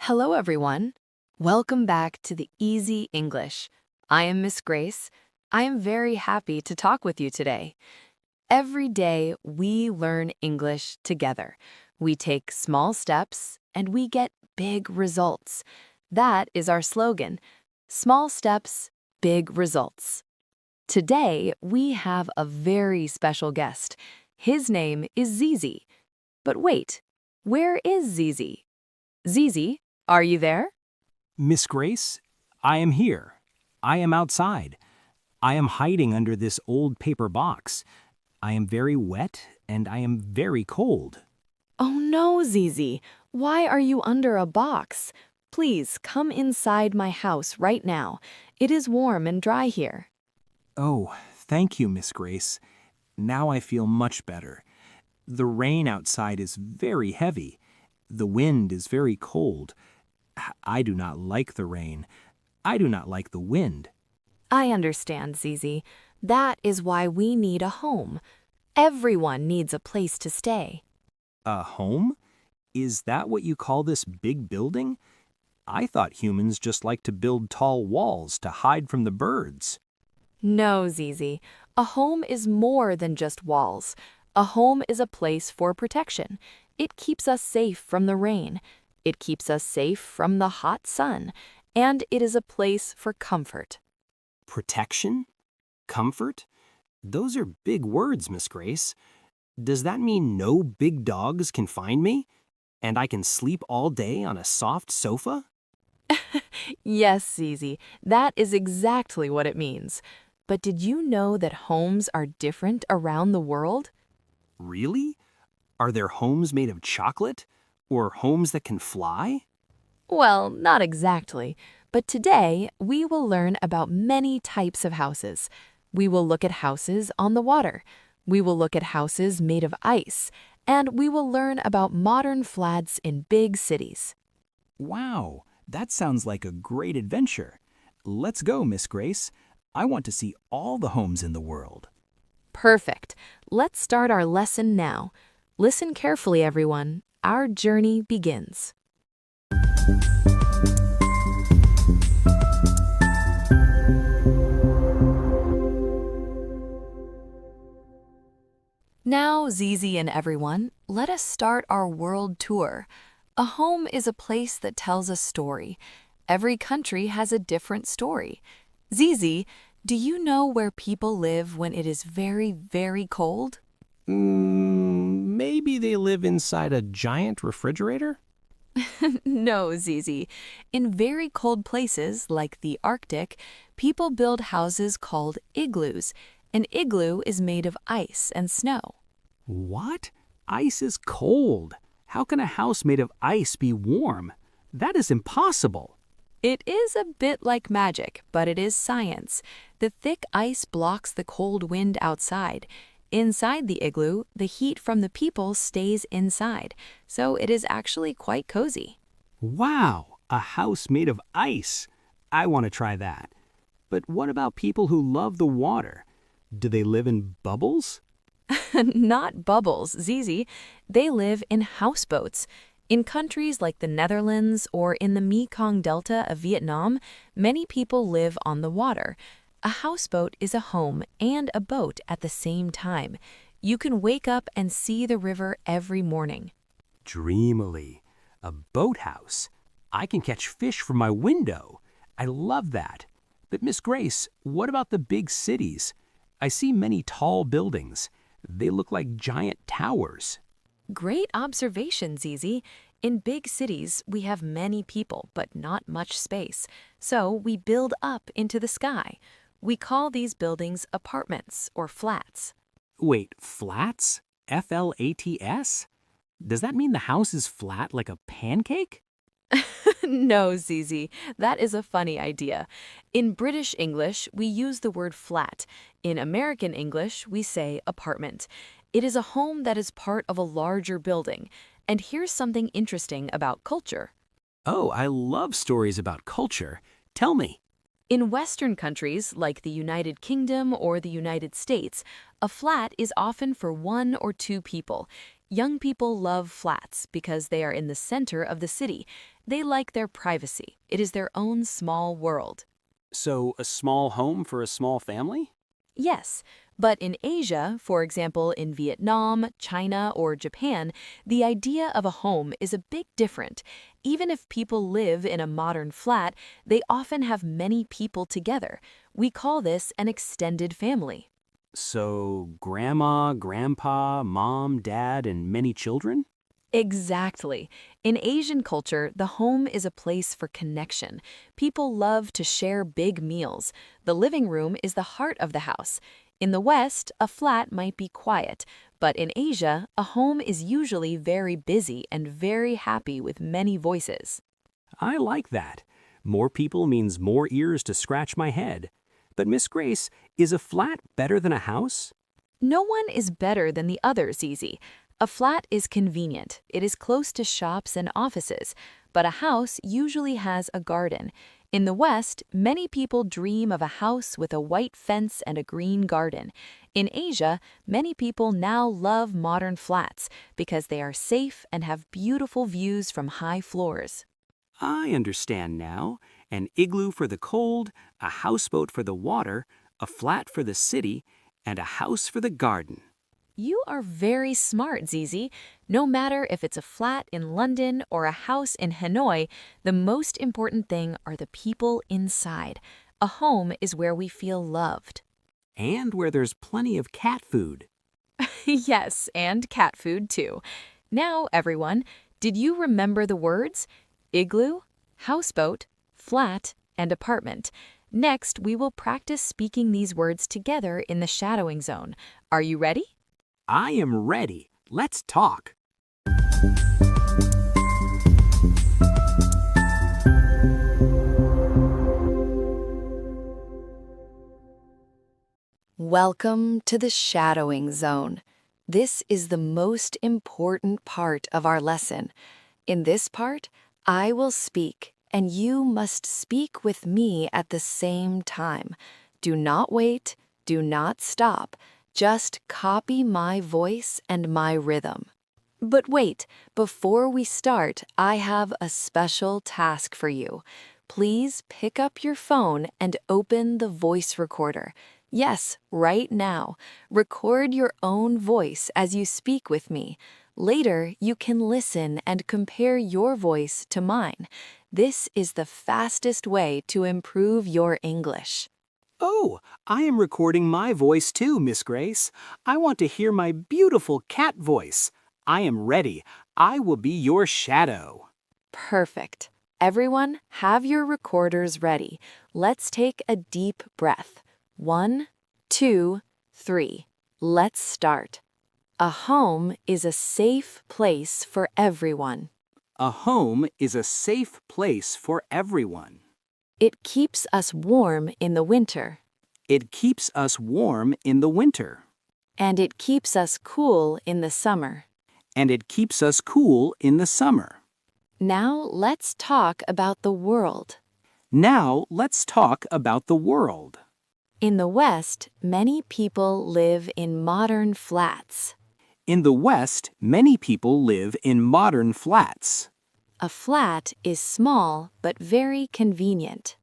Hello, everyone. Welcome back to the Easy English. I am Miss Grace. I am very happy to talk with you today. Every day, we learn English together. We take small steps and we get big results. That is our slogan. Small steps, big results. Today, we have a very special guest. His name is Zizi. But wait, where is Zizi? Zizi, are you there? Miss Grace, I am here. I am outside. I am hiding under this old paper box. I am very wet and I am very cold. Oh no, Zizi. Why are you under a box? Please come inside my house right now. It is warm and dry here. Oh, thank you, Miss Grace. Now I feel much better. The rain outside is very heavy. The wind is very cold. I do not like the rain. I do not like the wind. I understand, Zizi. That is why we need a home. Everyone needs a place to stay. A home? Is that what you call this big building? I thought humans just like to build tall walls to hide from the birds. No, Zizi. A home is more than just walls. A home is a place for protection. It keeps us safe from the rain. It keeps us safe from the hot sun. And it is a place for comfort. Protection? Comfort? Those are big words, Miss Grace. Does that mean no big dogs can find me? And I can sleep all day on a soft sofa? Yes, Zizi, that is exactly what it means. But did you know that homes are different around the world? Really? Are there homes made of chocolate? Or homes that can fly? Well, not exactly. But today, we will learn about many types of houses. We will look at houses on the water. We will look at houses made of ice. And we will learn about modern flats in big cities. Wow, that sounds like a great adventure. Let's go, Miss Grace. I want to see all the homes in the world. Perfect. Let's start our lesson now. Listen carefully, everyone. Our journey begins. Now, Zizi and everyone, let us start our world tour. A home is a place that tells a story. Every country has a different story. Zizi, do you know where people live when it is very, very cold? Maybe they live inside a giant refrigerator? No, Zizi. In very cold places like the Arctic, people build houses called igloos. An igloo is made of ice and snow. What? Ice is cold. How can a house made of ice be warm? That is impossible. It is a bit like magic, but it is science. The thick ice blocks the cold wind outside. Inside the igloo, the heat from the people stays inside, so it is actually quite cozy. Wow, a house made of ice. I want to try that. But what about people who love the water? Do they live in bubbles? Not bubbles, Zizi. They live in houseboats. In countries like the Netherlands or in the Mekong Delta of Vietnam, many people live on the water. A houseboat is a home and a boat at the same time. You can wake up and see the river every morning. Dreamily. A boathouse. I can catch fish from my window. I love that. But Miss Grace, what about the big cities? I see many tall buildings. They look like giant towers. Great observation, Zizi. In big cities, we have many people but not much space, so we build up into the sky. We call these buildings apartments or flats. Wait, flats? Flats? Does that mean the house is flat like a pancake? No, Zizi, that is a funny idea. In British English, we use the word flat. In American English, we say apartment. It is a home that is part of a larger building. And here's something interesting about culture. Oh, I love stories about culture. Tell me. In Western countries like the United Kingdom or the United States, a flat is often for one or two people. Young people love flats because they are in the center of the city. They like their privacy. It is their own small world. So, a small home for a small family? Yes, but in Asia, for example in Vietnam, China, or Japan, the idea of a home is a bit different. Even if people live in a modern flat, they often have many people together. We call this an extended family. So, grandma, grandpa, mom, dad, and many children? Exactly. In Asian culture, the home is a place for connection. People love to share big meals. The living room is the heart of the house. In the West, a flat might be quiet, but in Asia, a home is usually very busy and very happy with many voices. I like that. More people means more ears to scratch my head. But Miss Grace, is a flat better than a house? No one is better than the other, Zizi. A flat is convenient. It is close to shops and offices, but a house usually has a garden. In the West, many people dream of a house with a white fence and a green garden. In Asia, many people now love modern flats because they are safe and have beautiful views from high floors. I understand now. An igloo for the cold, a houseboat for the water, a flat for the city, and a house for the garden. You are very smart, Zizi. No matter if it's a flat in London or a house in Hanoi, the most important thing are the people inside. A home is where we feel loved. And where there's plenty of cat food. Yes, and cat food too. Now, everyone, did you remember the words? Igloo, houseboat, flat, and apartment. Next, we will practice speaking these words together in the shadowing zone. Are you ready? I am ready. Let's talk. Welcome to the shadowing zone. This is the most important part of our lesson. In this part, I will speak, and you must speak with me at the same time. Do not wait, do not stop. Just copy my voice and my rhythm. But wait, before we start, I have a special task for you. Please pick up your phone and open the voice recorder. Yes, right now. Record your own voice as you speak with me. Later, you can listen and compare your voice to mine. This is the fastest way to improve your English. Oh, I am recording my voice too, Miss Grace. I want to hear my beautiful cat voice. I am ready. I will be your shadow. Perfect. Everyone, have your recorders ready. Let's take a deep breath. 1, 2, 3. Let's start. A home is a safe place for everyone. A home is a safe place for everyone. It keeps us warm in the winter. It keeps us warm in the winter. And it keeps us cool in the summer. And it keeps us cool in the summer. Now let's talk about the world. Now let's talk about the world. In the West, many people live in modern flats. In the West, many people live in modern flats. A flat is small but very convenient.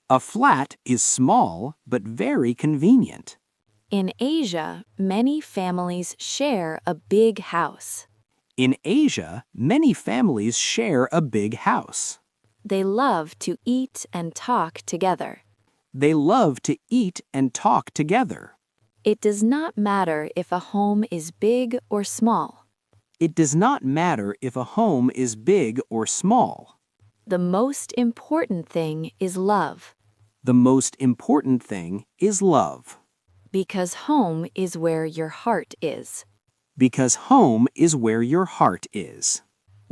A flat is small but very convenient. In Asia, many families share a big house. In Asia, many families share a big house. They love to eat and talk together. They love to eat and talk together. It does not matter if a home is big or small. It does not matter if a home is big or small. The most important thing is love. The most important thing is love. Because home is where your heart is. Because home is where your heart is.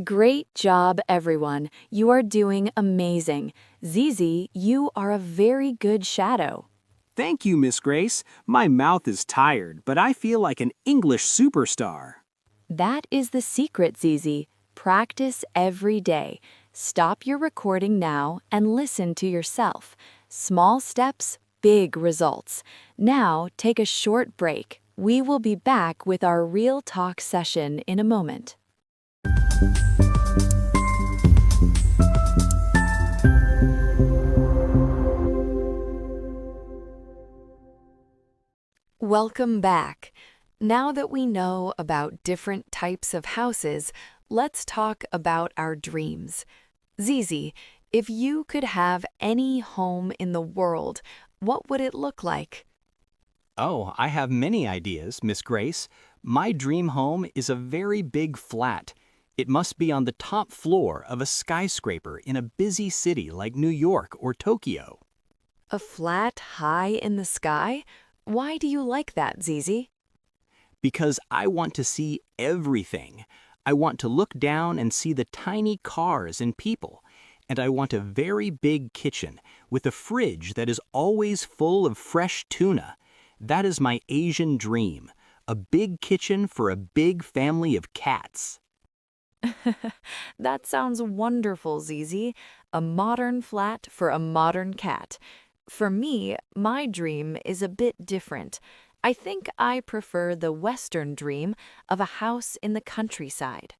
Great job, everyone. You are doing amazing. Zizi, you are a very good shadow. Thank you, Miss Grace. My mouth is tired, but I feel like an English superstar. That is the secret, Zizi. Practice every day. Stop your recording now and listen to yourself. Small steps, big results. Now take a short break. We will be back with our real talk session in a moment. Welcome back. Now that we know about different types of houses, let's talk about our dreams. Zizi, if you could have any home in the world, what would it look like? Oh, I have many ideas, Miss Grace. My dream home is a very big flat. It must be on the top floor of a skyscraper in a busy city like New York or Tokyo. A flat high in the sky? Why do you like that, Zizi? Because I want to see everything. I want to look down and see the tiny cars and people. And I want a very big kitchen with a fridge that is always full of fresh tuna. That is my Asian dream. A big kitchen for a big family of cats. That sounds wonderful, Zizi. A modern flat for a modern cat. For me, my dream is a bit different. I think I prefer the Western dream of a house in the countryside.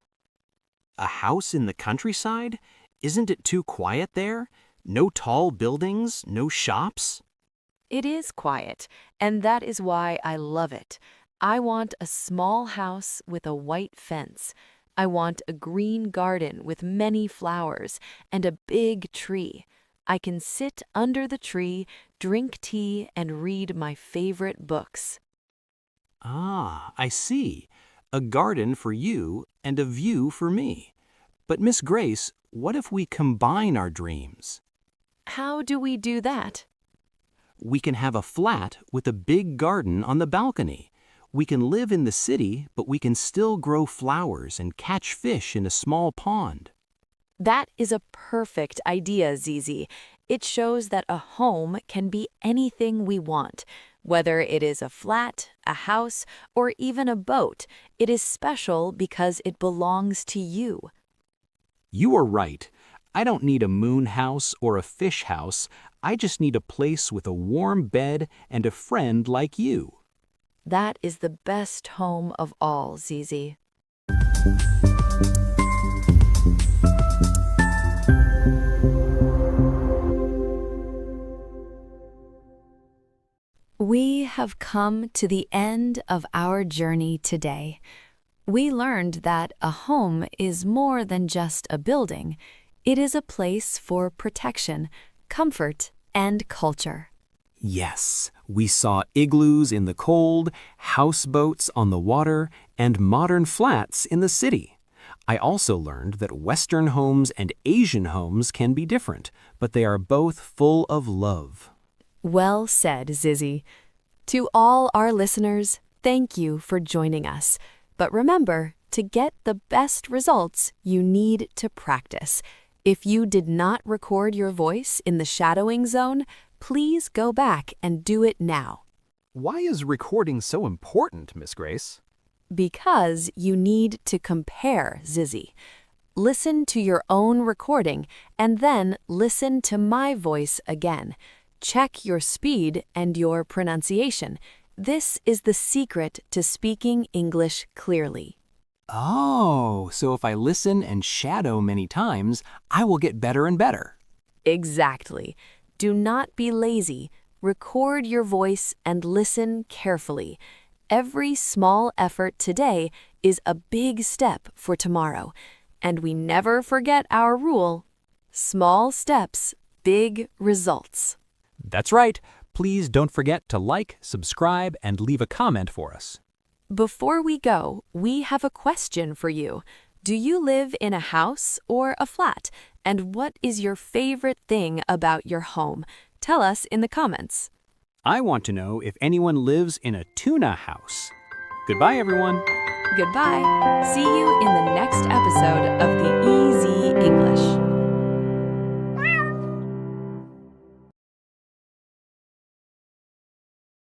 A house in the countryside? Isn't it too quiet there? No tall buildings, no shops? It is quiet, and that is why I love it. I want a small house with a white fence. I want a green garden with many flowers and a big tree. I can sit under the tree, drink tea, and read my favorite books. Ah, I see. A garden for you and a view for me. But Miss Grace, what if we combine our dreams? How do we do that? We can have a flat with a big garden on the balcony. We can live in the city, but we can still grow flowers and catch fish in a small pond. That is a perfect idea, Zizi. It shows that a home can be anything we want. Whether it is a flat, a house, or even a boat, it is special because it belongs to you. You are right. I don't need a moon house or a fish house. I just need a place with a warm bed and a friend like you. That is the best home of all, Zizi. We have come to the end of our journey today. We learned that a home is more than just a building. It is a place for protection, comfort, and culture. Yes, we saw igloos in the cold, houseboats on the water, and modern flats in the city. I also learned that Western homes and Asian homes can be different, but they are both full of love. Well said, Zizi. To all our listeners, thank you for joining us. But remember, to get the best results, you need to practice. If you did not record your voice in the shadowing zone, please go back and do it now. Why is recording so important, Miss Grace? Because you need to compare, Zizi. Listen to your own recording and then listen to my voice again. Check your speed and your pronunciation. This is the secret to speaking English clearly. Oh, so if I listen and shadow many times, I will get better and better. Exactly. Do not be lazy. Record your voice and listen carefully. Every small effort today is a big step for tomorrow. And we never forget our rule: small steps, big results. That's right. Please don't forget to like, subscribe, and leave a comment for us. Before we go, we have a question for you. Do you live in a house or a flat? And what is your favorite thing about your home? Tell us in the comments. I want to know if anyone lives in a tuna house. Goodbye, everyone. Goodbye. See you in the next episode of the Easy English.